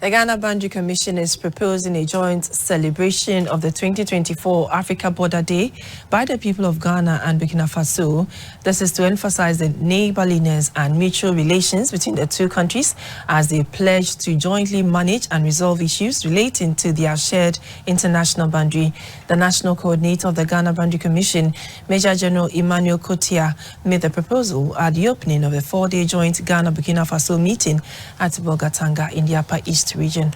The Ghana Boundary Commission is proposing a joint celebration of the 2024 Africa Border Day by the people of Ghana and Burkina Faso. This is to emphasize the neighborliness and mutual relations between the two countries as they pledge to jointly manage and resolve issues relating to their shared international boundary. The national coordinator of the Ghana Boundary Commission, Major General Emmanuel Kotia, made the proposal at the opening of the 4-day joint Ghana-Burkina Faso meeting at Bolgatanga in the Upper East region.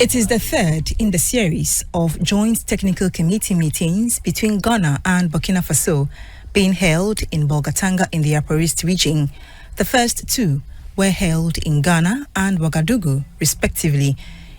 It is the third in the series of joint technical committee meetings between Ghana and Burkina Faso being held in Bolgatanga in the Upper East region. The first two were held in Ghana and Ouagadougou, respectively.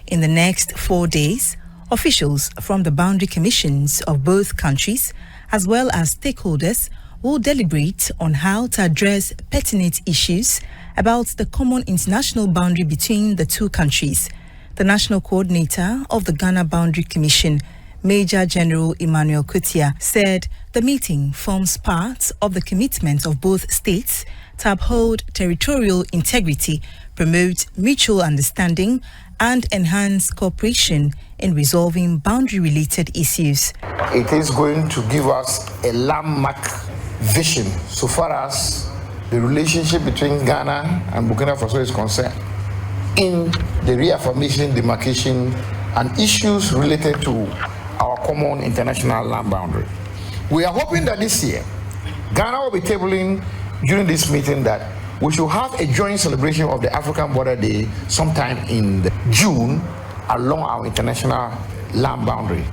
In the next 4 days, officials from the boundary commissions of both countries, as well as stakeholders, will deliberate on how to address pertinent issues about the common international boundary between the two countries. The national coordinator of the Ghana Boundary Commission, Major General Emmanuel Kotia, said the meeting forms part of the commitment of both states to uphold territorial integrity, promote mutual understanding, and enhance cooperation in resolving boundary-related issues. It is going to give us a landmark vision so far as the relationship between Ghana and Burkina Faso is concerned in the reaffirmation, demarcation, and issues related to our common international land boundary. We are hoping that this year, Ghana will be tabling during this meeting that we should have a joint celebration of the African Border Day sometime in June along our international land boundary.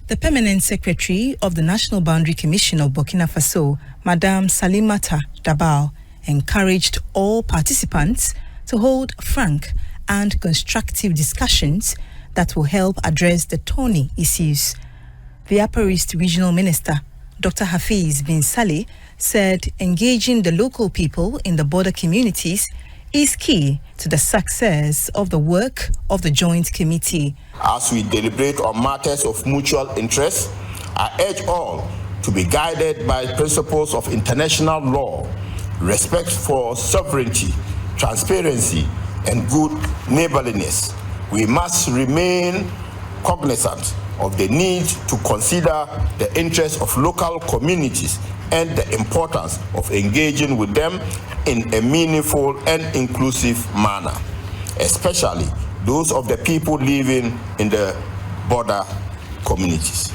The Permanent Secretary of the National Boundary Commission of Burkina Faso, Madame Salimata Dabao, encouraged all participants to hold frank and constructive discussions that will help address the thorny issues. The Upper East Regional Minister, Dr. Hafiz bin Saleh, said engaging the local people in the border communities is key to the success of the work of the joint committee. As we deliberate on matters of mutual interest, I urge all to be guided by principles of international law, respect for sovereignty, transparency, and good neighborliness. We must remain cognizant of the need to consider the interests of local communities and the importance of engaging with them in a meaningful and inclusive manner, especially those of the people living in the border communities.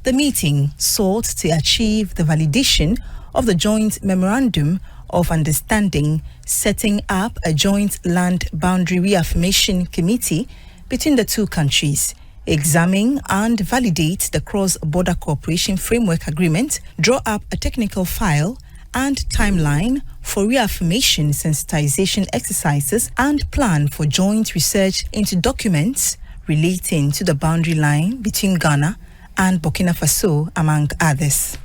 The meeting sought to achieve the validation of the joint memorandum of understanding setting up a joint land boundary reaffirmation committee between the two countries, examine and validate the cross-border cooperation framework agreement, draw up a technical file and timeline for reaffirmation sensitization exercises, and plan for joint research into documents relating to the boundary line between Ghana and Burkina Faso, among others.